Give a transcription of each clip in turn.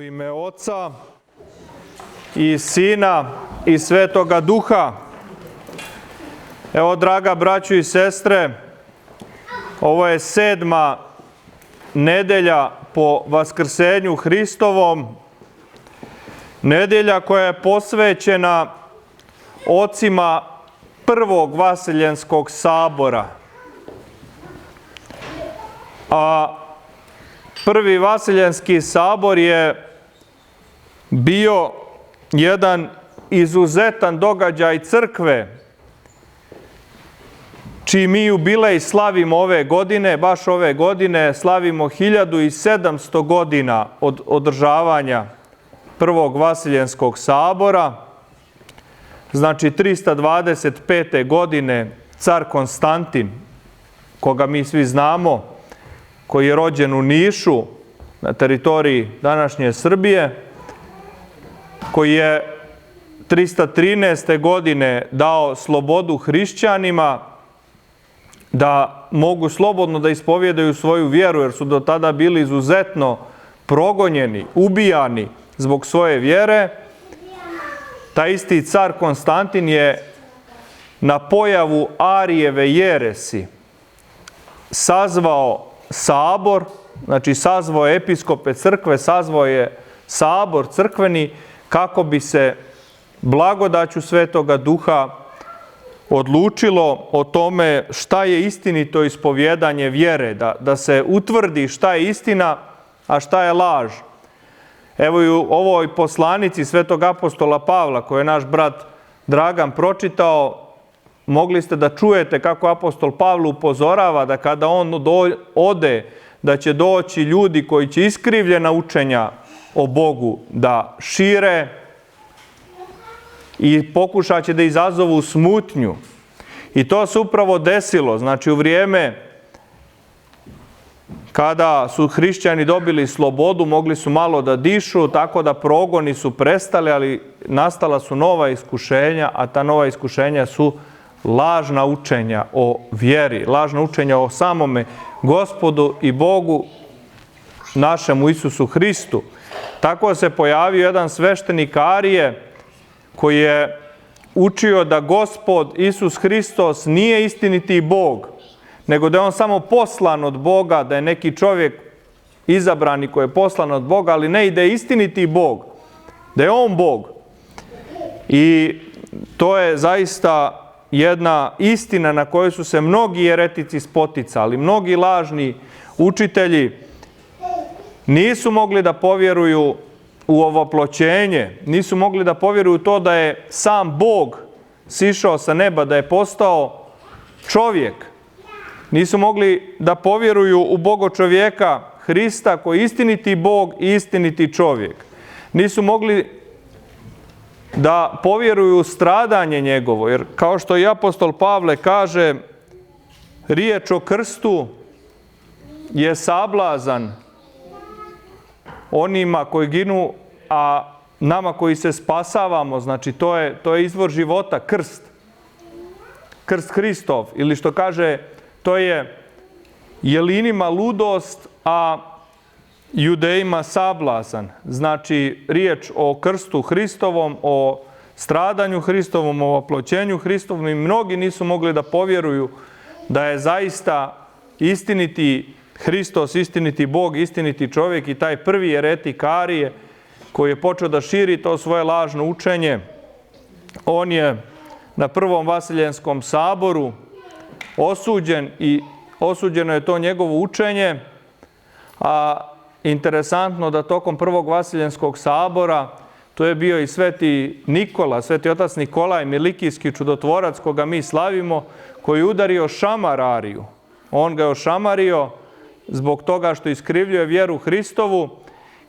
U ime Oca i Sina i Svetoga Duha. Evo, draga braćo i sestre, ovo je 7. nedelja po Vaskrsenju Hristovom. Nedelja koja je posvećena ocima prvog Vaseljenskog sabora. A prvi Vaseljenski sabor je bio jedan izuzetan događaj crkve, čiji mi jubilej slavimo ove godine, baš ove godine slavimo 1700 godina od održavanja prvog Vaseljenskog sabora. Znači 325. godine car Konstantin, koga mi svi znamo, koji je rođen u Nišu, na teritoriji današnje Srbije, koji je 313. godine dao slobodu hrišćanima da mogu slobodno da ispovjedaju svoju vjeru, jer su do tada bili izuzetno progonjeni, ubijani zbog svoje vjere. Taj isti car Konstantin je na pojavu Arijeve jeresi sazvao sabor, znači sazvao je episkope crkve, sazvao je sabor crkveni kako bi se blagodaću Svetoga Duha odlučilo o tome šta je istinito ispovjedanje vjere, da se utvrdi šta je istina, a šta je laž. Evo i u ovoj poslanici Svetog apostola Pavla, koju je naš brat Dragan pročitao, mogli ste da čujete kako apostol Pavle upozorava da kada on ode, da će doći ljudi koji će iskrivljena učenja o Bogu da šire i pokušat će da izazovu smutnju. I to se upravo desilo. Znači u vrijeme kada su hrišćani dobili slobodu, mogli su malo da dišu, tako da progoni su prestali, ali nastala su nova iskušenja, a ta nova iskušenja su lažna učenja o vjeri, lažna učenja o samome Gospodu i Bogu našemu Isusu Hristu. Tako se pojavio jedan sveštenik Arije koji je učio da Gospod Isus Hristos nije istiniti Bog, nego da je on samo poslan od Boga, da je neki čovjek izabrani koji je poslan od Boga, ali ne i da je istiniti Bog, da je on Bog. I to je zaista jedna istina na kojoj su se mnogi jeretici spoticali, mnogi lažni učitelji nisu mogli da povjeruju u ovoploćenje, nisu mogli da povjeruju to da je sam Bog sišao sa neba, da je postao čovjek. Nisu mogli da povjeruju u Bogočovjeka Hrista koji je istiniti Bog i istiniti čovjek. Nisu mogli da povjeruju u stradanje njegovo, jer kao što i apostol Pavle kaže, riječ o krstu je sablazan onima koji ginu, a nama koji se spasavamo, znači to je izvor života, krst. Krst Hristov, ili što kaže, to je Jelinima ludost, a Judejima sablazan. Znači, riječ o krstu Hristovom, o stradanju Hristovom, o oploćenju Hristovom, i mnogi nisu mogli da povjeruju da je zaista istiniti Hristos, istiniti Bog, istiniti čovjek i taj prvi jeretik Arije koji je počeo da širi to svoje lažno učenje. On je na prvom Vaseljenskom saboru osuđen i osuđeno je to njegovo učenje, a interesantno da tokom prvog Vaseljenskog sabora to je bio i sveti Nikola, sveti otac Nikolaj, milikijski čudotvorac koga mi slavimo, koji je udario šamar Ariju. On ga je ošamario zbog toga što iskrivljuje vjeru Hristovu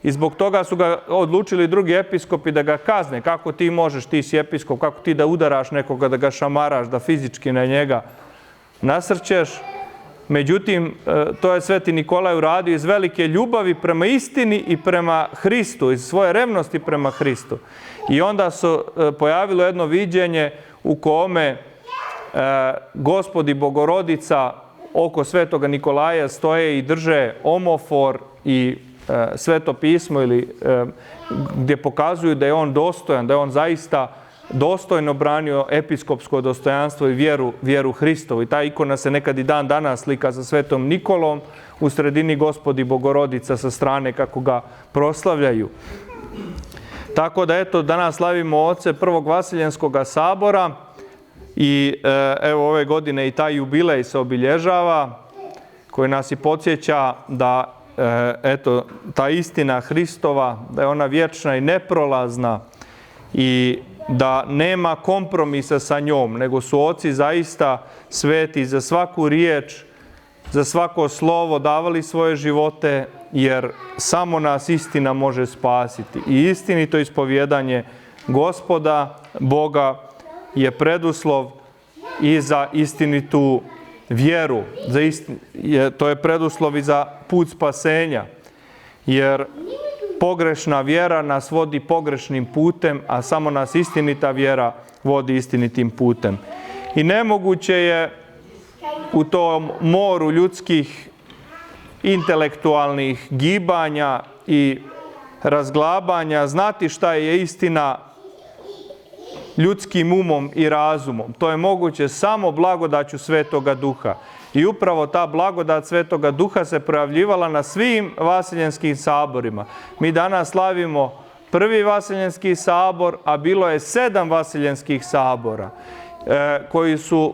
i zbog toga su ga odlučili drugi episkopi da ga kazne. Kako ti možeš, ti si episkop, kako ti da udaraš nekoga, da ga šamaraš, da fizički na njega nasrćeš. Međutim, to je sveti Nikolaj uradio iz velike ljubavi prema istini i prema Hristu, iz svoje revnosti prema Hristu. I onda se pojavilo jedno viđenje u kome Gospod i Bogorodica oko svetoga Nikolaja stoje i drže omofor i Sveto pismo ili gdje pokazuju da je on dostojan, da je on zaista dostojno branio episkopsko dostojanstvo i vjeru Hristovu. I ta ikona se nekad i dan danas slika sa Svetom Nikolom, u sredini Gospodi Bogorodica sa strane kako ga proslavljaju. Tako da eto, danas slavimo oce Prvog Vaseljenskog sabora i evo ove godine i taj jubilej se obilježava koji nas i podsjeća da eto, ta istina Hristova, da je ona vječna i neprolazna i da nema kompromisa sa njom, nego su oci zaista sveti za svaku riječ, za svako slovo davali svoje živote, jer samo nas istina može spasiti. I istinito ispovjedanje Gospoda, Boga, je preduslov i za istinitu vjeru. To je preduslov i za put spasenja, jer pogrešna vjera nas vodi pogrešnim putem, a samo nas istinita vjera vodi istinitim putem. I nemoguće je u tom moru ljudskih intelektualnih gibanja i razglabanja znati šta je istina ljudskim umom i razumom. To je moguće samo blagodaću Svetoga Duha. I upravo ta blagodat Svetoga Duha se projavljivala na svim Vaseljenskim saborima. Mi danas slavimo prvi Vaseljenski sabor, a bilo je 7 Vaseljenskih sabora koji su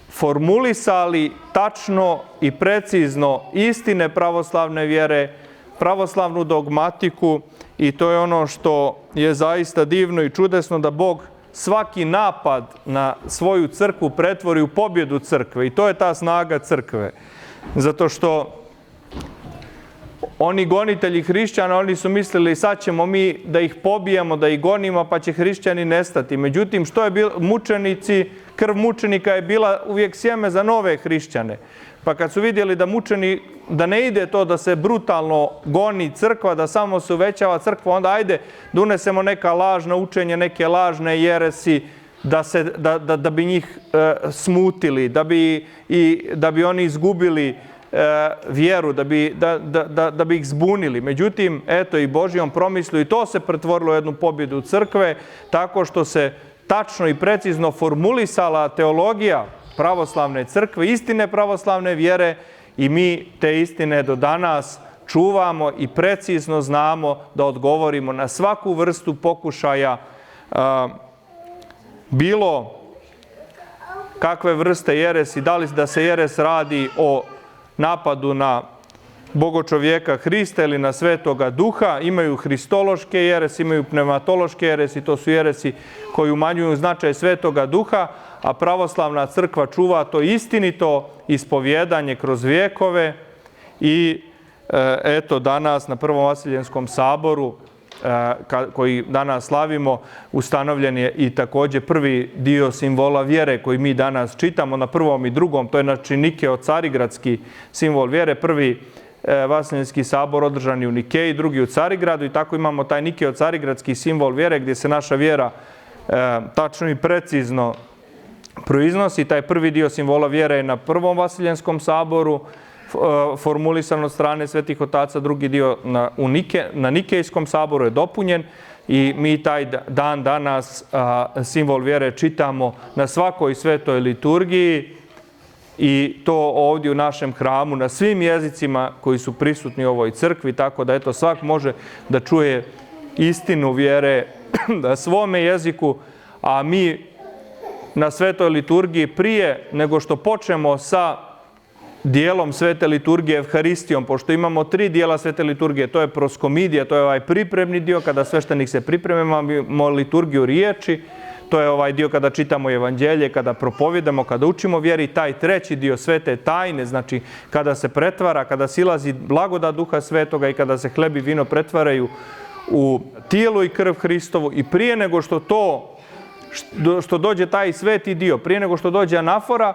formulisali tačno i precizno istine pravoslavne vjere, pravoslavnu dogmatiku, i to je ono što je zaista divno i čudesno, da Bog svaki napad na svoju crkvu pretvori u pobjedu crkve, i to je ta snaga crkve. Zato što oni gonitelji hrišćana, oni su mislili sad ćemo mi da ih pobijamo, da ih gonimo, pa će hrišćani nestati. Međutim, što je bilo mučenici, krv mučenika je bila uvijek sjeme za nove hrišćane. Pa kad su vidjeli da ne ide to da se brutalno goni crkva, da samo se uvećava crkva, onda ajde da unesemo neka lažna učenja, neke lažne jeresi, da bi njih smutili, da bi oni izgubili vjeru, da bi ih zbunili. Međutim, eto, i Božjom promislu i to se pretvorilo u jednu pobjedu crkve, tako što se tačno i precizno formulisala teologija pravoslavne crkve, istine pravoslavne vjere, i mi te istine do danas čuvamo i precizno znamo da odgovorimo na svaku vrstu pokušaja, bilo kakve vrste jeresi, da li da se jeres radi o napadu na bogočovjeka Hrista ili na Svetoga Duha. Imaju hristološke jeresi, imaju pneumatološke jeresi, to su jeresi koji umanjuju značaj Svetoga Duha, a pravoslavna crkva čuva to istinito ispovjedanje kroz vjekove. I eto, danas na Prvom Vaseljenskom saboru koji danas slavimo, ustanovljen je i također prvi dio simbola vjere koji mi danas čitamo na prvom i drugom. To je znači Nikeo-Carigradski simbol vjere. Prvi Vaseljenski sabor održan je u Nikeji, drugi u Carigradu, i tako imamo taj Nikeo-Carigradski simbol vjere gdje se naša vjera tačno i precizno proiznosi. Taj prvi dio simbola vjere je na Prvom Vaseljenskom saboru formulisan od strane svetih otaca, drugi dio na Nikejskom saboru je dopunjen, i mi taj dan danas simbol vjere čitamo na svakoj svetoj liturgiji, i to ovdje u našem hramu na svim jezicima koji su prisutni u ovoj crkvi, tako da eto, svak može da čuje istinu vjere na svome jeziku. A mi na svetoj liturgiji, prije nego što počnemo sa dijelom svete liturgije Evharistijom, pošto imamo 3 dijela svete liturgije, to je proskomidija, to je ovaj pripremni dio kada sveštenik se priprema, imamo liturgiju riječi, to je ovaj dio kada čitamo evanđelje, kada propovjedamo, kada učimo vjeri. Taj treći dio svete tajne, znači kada se pretvara, kada silazi blagodat Duha Svetoga i kada se hleb i vino pretvaraju u tijelo i krv Hristovu. I prije nego što dođe taj sveti dio, prije nego što dođe anafora,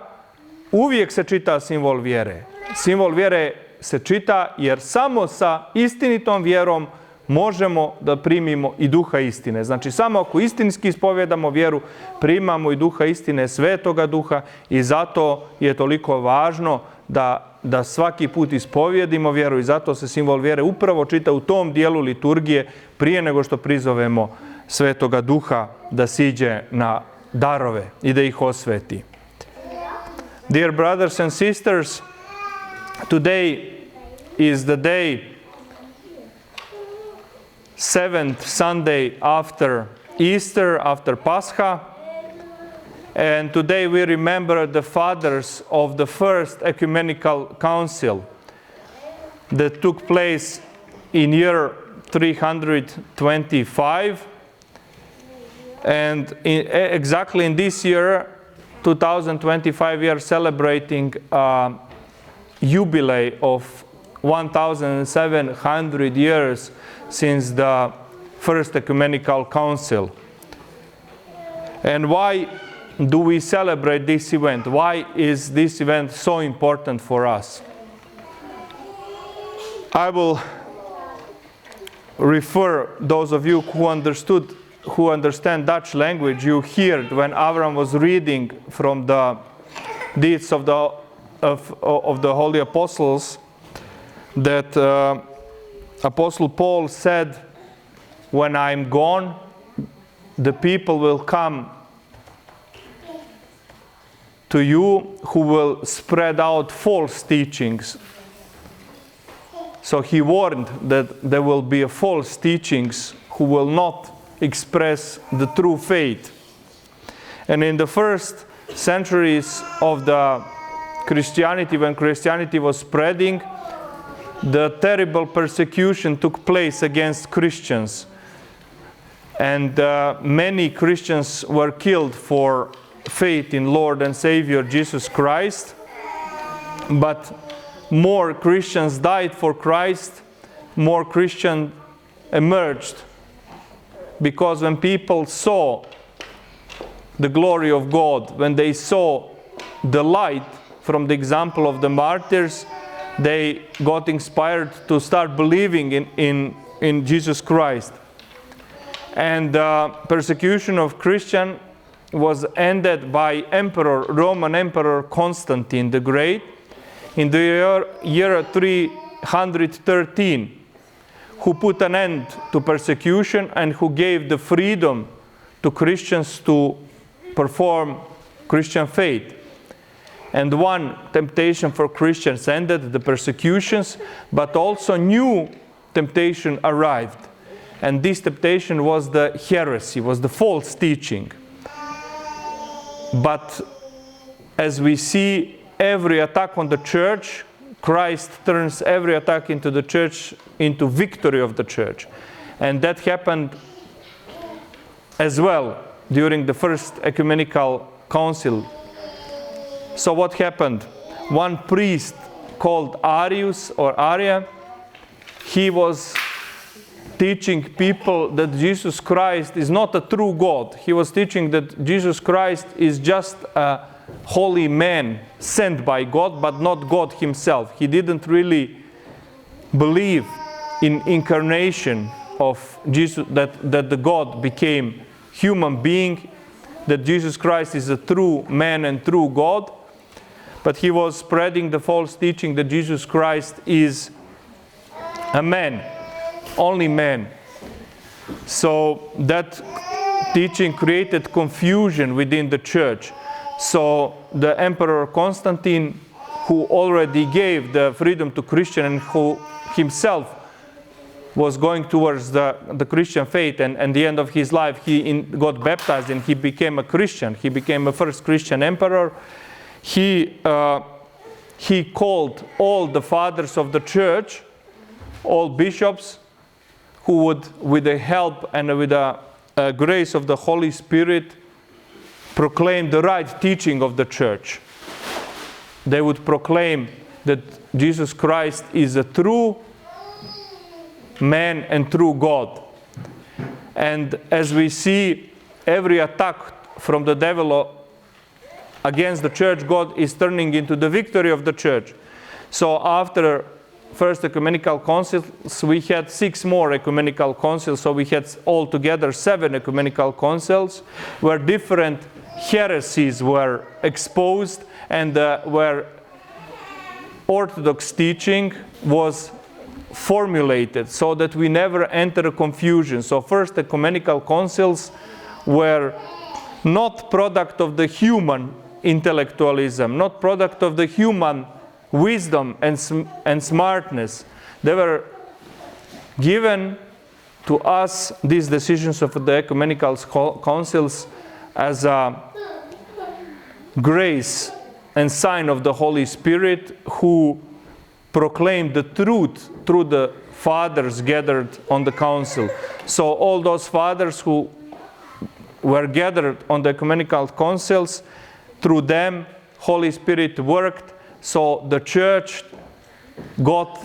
uvijek se čita simbol vjere. Simbol vjere se čita jer samo sa istinitom vjerom možemo da primimo i duha istine. Znači, samo ako istinski ispovjedamo vjeru, primamo i duha istine, Svetoga Duha, i zato je toliko važno da da svaki put ispovjedimo vjeru i zato se simbol vjere upravo čita u tom dijelu liturgije prije nego što prizovemo Svetoga Duha da siđe na darove i da ih osveti. Dear brothers and sisters, today is the day, 7th Sunday after Easter, after Pascha, and today we remember the fathers of the first ecumenical council that took place in year 325, and exactly in this year, 2025, we are celebrating a jubilee of 1,700 years since the first ecumenical council. And why do we celebrate this event? Why is this event so important for us? I will refer those of you who understand Dutch language. You heard when Avram was reading from the Deeds of the Holy Apostles that Apostle Paul said, "When I'm gone, the people will come to you who will spread out false teachings." So he warned that there will be false teachings who will not express the true faith. And in the first centuries of the Christianity, when Christianity was spreading, the terrible persecution took place against Christians. And many Christians were killed for faith in Lord and Savior Jesus Christ. But more Christians died for Christ, more Christians emerged. Because when people saw the glory of God, when they saw the light from the example of the martyrs, they got inspired to start believing in Jesus Christ. And the persecution of Christians was ended by Roman Emperor Constantine the Great in the year 313, who put an end to persecution and who gave the freedom to Christians to perform Christian faith. And one temptation for Christians ended, the persecutions, but also new temptation arrived. And this temptation was the heresy, was the false teaching. But as we see every attack on the church, Christ turns every attack into the church into victory of the church. And that happened as well during the first ecumenical council. So what happened? One priest called Arius or Aria, he was teaching people that Jesus Christ is not a true God. He was teaching that Jesus Christ is just a holy man sent by God, but not God himself. He didn't really believe in incarnation of Jesus, that the God became human being, that Jesus Christ is a true man and true God. But he was spreading the false teaching that Jesus Christ is a man, only man. So that teaching created confusion within the church. So the Emperor Constantine, who already gave the freedom to Christians and who himself was going towards the Christian faith, and at the end of his life he got baptized and he became a Christian. He became a first Christian emperor. He called all the fathers of the church, all bishops, who would, with the help and with the grace of the Holy Spirit, proclaim the right teaching of the church. They would proclaim that Jesus Christ is a true man and true God. And as we see, every attack from the devil against the church, God is turning into the victory of the church. So after first ecumenical councils, we had 6 more ecumenical councils. So we had altogether 7 ecumenical councils where different heresies were exposed and where Orthodox teaching was formulated so that we never enter confusion. So first ecumenical councils were not product of the human intellectualism, not product of the human wisdom and smartness. They were given to us, these decisions of the ecumenical councils, as a grace and sign of the Holy Spirit, who proclaimed the truth through the fathers gathered on the council. So all those fathers who were gathered on the ecumenical councils, through them Holy Spirit worked, so the church got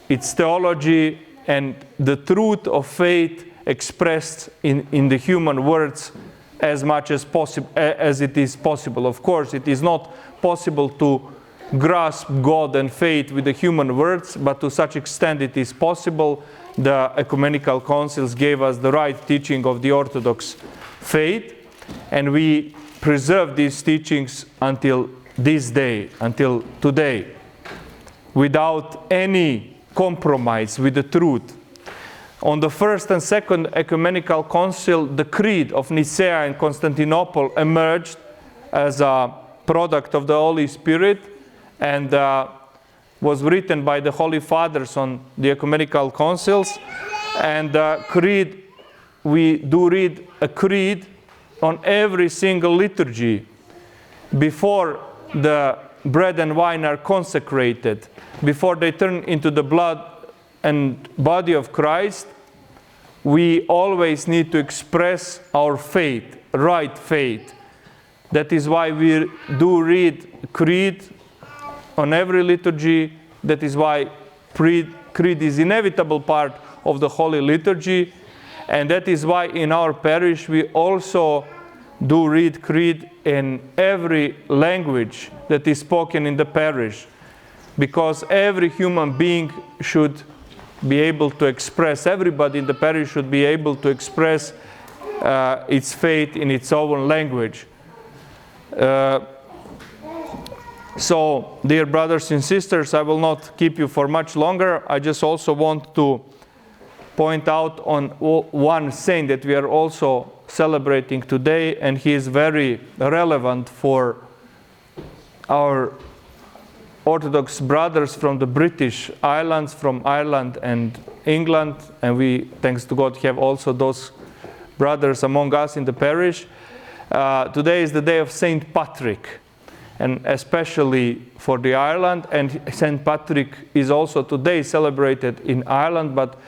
its theology and the truth of faith expressed in the human words as much as possible, as it is possible. Of course, it is not possible to grasp God and faith with the human words, but to such extent it is possible. The ecumenical councils gave us the right teaching of the Orthodox faith, and we preserve these teachings until this day, until today, without any compromise with the truth. On the first and second ecumenical council, the Creed of Nicaea and Constantinople emerged as a product of the Holy Spirit, and was written by the Holy Fathers on the ecumenical councils. And creed, we do read a creed on every single liturgy before the bread and wine are consecrated, before they turn into the blood and body of Christ. We always need to express our faith, right faith. That is why we do read creed on every liturgy. That is why creed is inevitable part of the Holy Liturgy. And that is why in our parish we also do read creed in every language that is spoken in the parish. Because every human being should be able to express, everybody in the parish should be able to express its faith in its own language. So, dear brothers and sisters, I will not keep you for much longer. I just also want to point out on one saint that we are also celebrating today, and he is very relevant for our Orthodox brothers from the British Islands, from Ireland and England, and we, thanks to God, have also those brothers among us in the parish. Today is the day of Saint Patrick, and especially for the Ireland, and Saint Patrick is also today celebrated in Ireland, but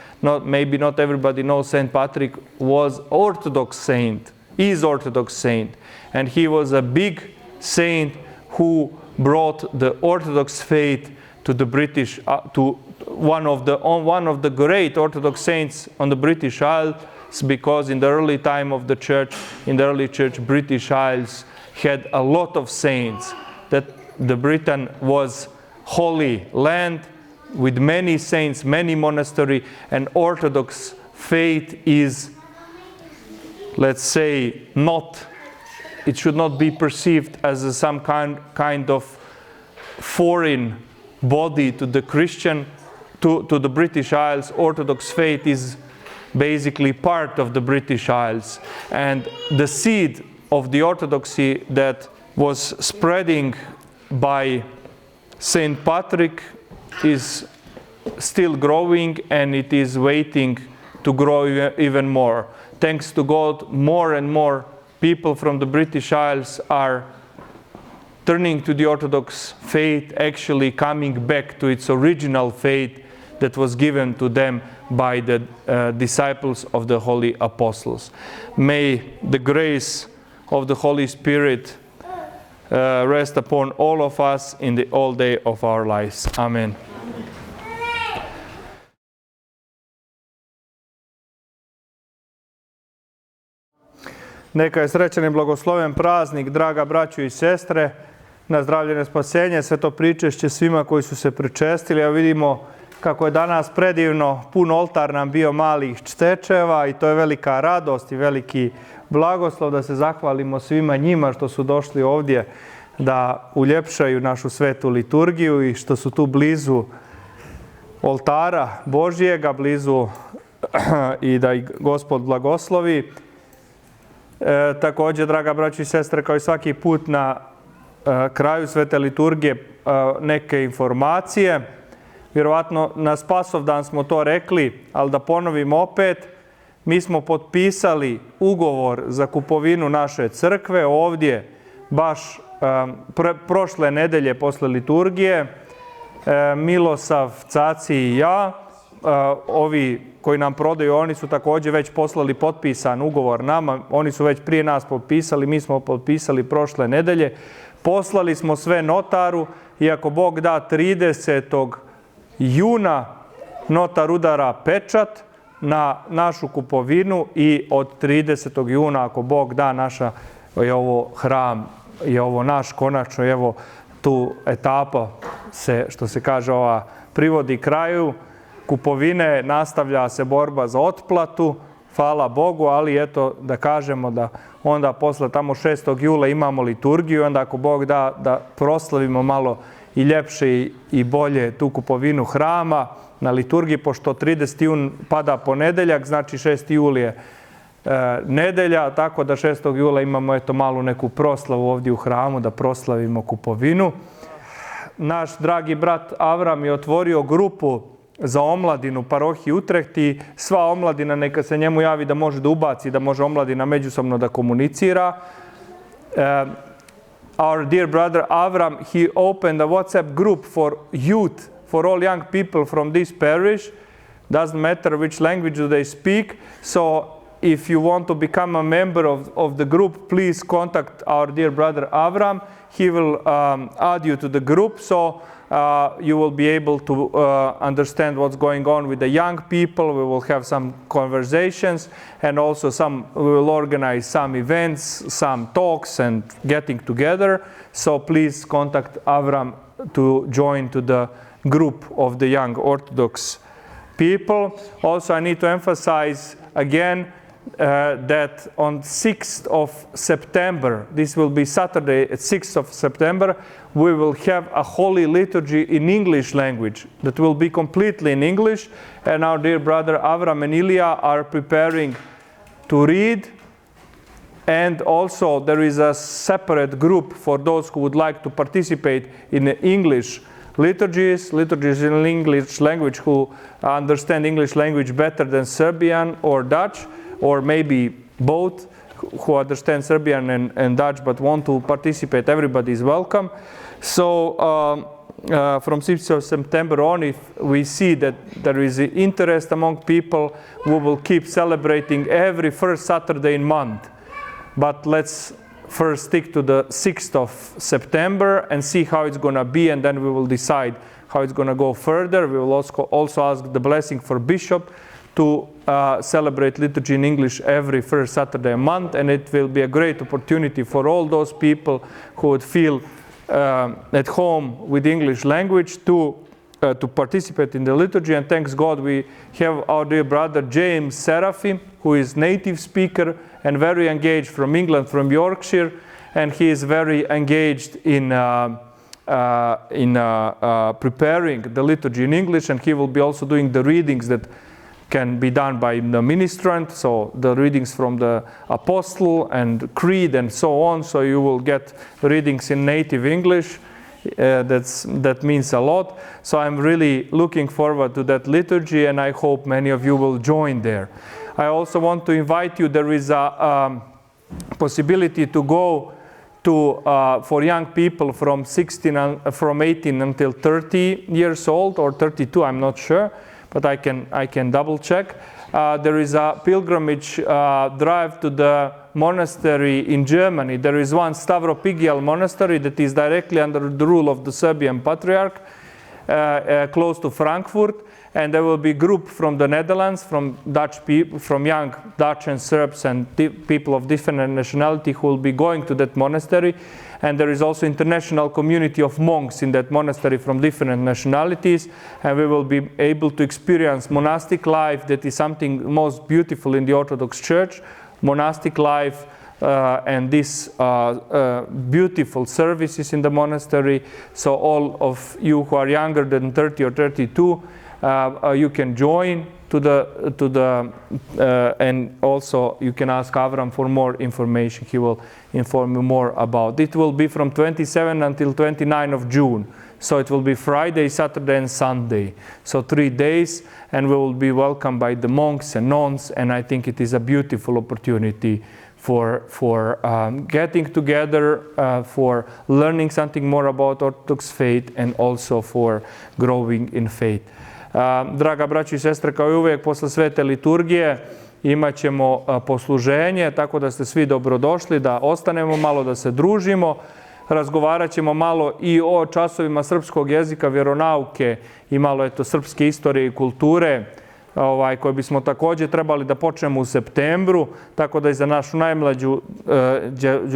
maybe not everybody knows Saint Patrick was Orthodox saint, is Orthodox saint, and he was a big saint who brought the Orthodox faith to the British, to one of the great Orthodox saints on the British Isles, because in the early time of the church, in the early church, British Isles had a lot of saints. That the Britain was holy land with many saints, many monasteries, and Orthodox faith is, let's say, it should not be perceived as some kind of foreign body to the Christian, to the British Isles. Orthodox faith is basically part of the British Isles. And the seed of the Orthodoxy that was spreading by Saint Patrick is still growing, and it is waiting to grow even more. Thanks to God, more and more people from the British Isles are turning to the Orthodox faith, actually coming back to its original faith that was given to them by the disciples of the Holy Apostles. May the grace of the Holy Spirit rest upon all of us in the all day of our lives. Amen. Neka je srećan i blagosloven praznik, draga braćo i sestre, na zdravlje i spasenje, sve to pričešće svima koji su se pričestili. A vidimo kako je danas predivno, pun oltar nam bio malih čtečeva i to je velika radost i veliki blagoslov da se zahvalimo svima njima što su došli ovdje da uljepšaju našu svetu liturgiju i što su tu blizu oltara Božjega, blizu i da ih Gospod blagoslovi. Također, draga braćo i sestre, kao i svaki put na kraju svete liturgije neke informacije. Vjerovatno na Spasovdan smo to rekli, ali da ponovim opet, mi smo potpisali ugovor za kupovinu naše crkve ovdje baš prošle nedelje posle liturgije. Milosav, Caci i ja, ovi koji nam prodaju, oni su također već poslali potpisan ugovor nama. Oni su već prije nas potpisali, mi smo potpisali prošle nedelje. Poslali smo sve notaru i ako Bog da 30. juna notar udara pečat na našu kupovinu i od 30. juna ako Bog da naša je ovo hram, je ovo naš konačno, evo tu etapa se, što se kaže, ova privodi kraju kupovine, nastavlja se borba za otplatu, hvala Bogu, ali eto da kažemo da onda posle tamo 6. jula imamo liturgiju, onda ako Bog da, da proslavimo malo i ljepše i bolje tu kupovinu hrama na liturgiji, pošto 30. jun pada ponedeljak, znači 6. jul je nedelja, tako da 6. jula imamo eto malu neku proslavu ovdje u hramu, da proslavimo kupovinu. Naš dragi brat Avram je otvorio grupu za omladinu parohiji Utrecht i sva omladina neka se njemu javi da može da ubaci, da može omladina međusobno da komunicira. Our dear brother Avram, he opened a WhatsApp group for youth, for all young people from this parish. Doesn't matter which language do they speak. So if you want to become a member of the group, please contact our dear brother Avram. He will add you to the group, so you will be able to understand what's going on with the young people. We will have some conversations, and also we will organize some events, some talks and getting together. So please contact Avram to join to the group of the young Orthodox people. Also, I need to emphasize again that on 6th of September, this will be Saturday at 6th of September, we will have a holy liturgy in English language that will be completely in English, and our dear brother Avram and Ilya are preparing to read, and also there is a separate group for those who would like to participate in English liturgies in English language, who understand English language better than Serbian or Dutch, or maybe both, who understand Serbian and Dutch but want to participate. Everybody is welcome. So from 6th of September on, if we see that there is interest among people, we will keep celebrating every first Saturday in month. But let's first stick to the 6th of September and see how it's going to be, and then we will decide how it's going to go further. We will also ask the blessing for Bishop to celebrate liturgy in English every first Saturday a month, and it will be a great opportunity for all those people who would feel at home with English language to participate in the liturgy. And thanks God we have our dear brother James Seraphim, who is native speaker and very engaged from England, from Yorkshire, and he is very engaged in preparing the liturgy in English, and he will be also doing the readings that can be done by the ministrant, so the readings from the Apostle and Creed and so on. So you will get readings in native English. That means a lot. So I'm really looking forward to that liturgy, and I hope many of you will join there. I also want to invite you. There is a possibility to go to for young people from 18 until 30 years old, or 32. I'm not sure, but I can double check. There is a pilgrimage drive to the monastery in Germany. There is one Stavropigial monastery that is directly under the rule of the Serbian Patriarch, close to Frankfurt, and there will be a group from the Netherlands, from Dutch people, from young Dutch and Serbs and people of different nationality who will be going to that monastery. And there is also international community of monks in that monastery from different nationalities, and we will be able to experience monastic life that is something most beautiful in the Orthodox Church. Monastic life and this beautiful services in the monastery. So all of you who are younger than 30 or 32, you can join and also you can ask Avram for more information. He will inform you more about it. It will be from 27 until 29 of June. So it will be Friday, Saturday, and Sunday. So 3 days, and we will be welcomed by the monks and nuns. And I think it is a beautiful opportunity for getting together, for learning something more about Orthodox faith, and also for growing in faith. Draga braćo i sestre, kao i uvijek, posle svete liturgije imat ćemo posluženje, tako da ste svi dobrodošli, da ostanemo malo, da se družimo. Razgovarat ćemo malo i o časovima srpskog jezika, vjeronauke i malo srpske istorije i kulture, koje bismo također trebali da počnemo u septembru, tako da i za našu najmlađu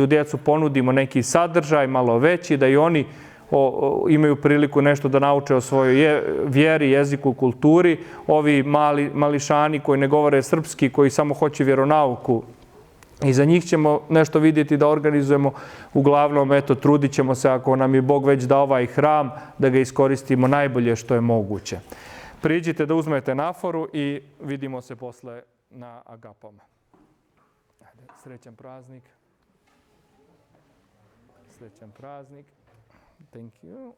djecu ponudimo neki sadržaj, malo veći, da i oni imaju priliku nešto da nauče o svojoj vjeri, jeziku, kulturi. Ovi mališani koji ne govore srpski, koji samo hoće vjeronauku, i za njih ćemo nešto vidjeti da organizujemo. Uglavnom, trudit ćemo se, ako nam je Bog već dao ovaj hram, da ga iskoristimo najbolje što je moguće. Priđite da uzmete naforu i vidimo se posle na agapama. Srećan praznik. Srećan praznik. Thank you.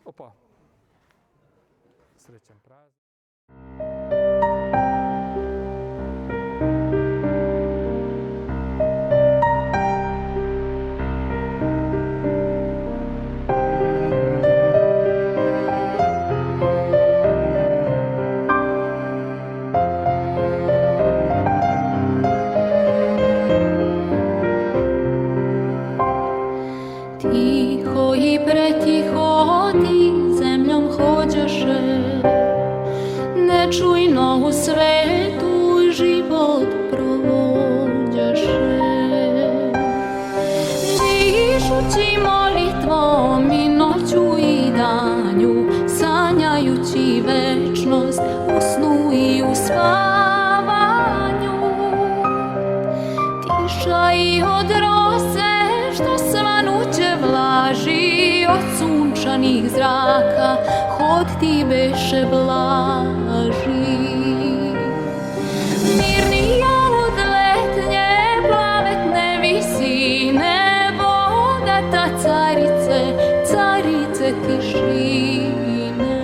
Opa. Srećan praznik. Tiho i pretiho ti zemljom hođaše, nečujno u svetu život provođaše. Dišući molitvom i noću i danju, sanjajući večnost u snu i u spavanju. Tiša i od rose što svanuće vlaži, od sunčanih zraka hod ti beše blaži. Mirnija od letnje plavetne visine, bogata carice, carice tišine.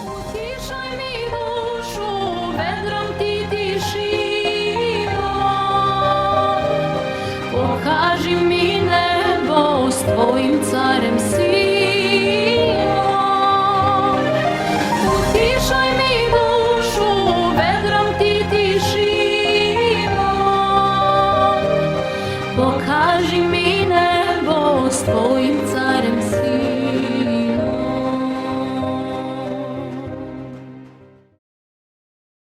Utišaj mi dušu, vedrom ti tišino, pokaži mi nebo s tvojim carem si.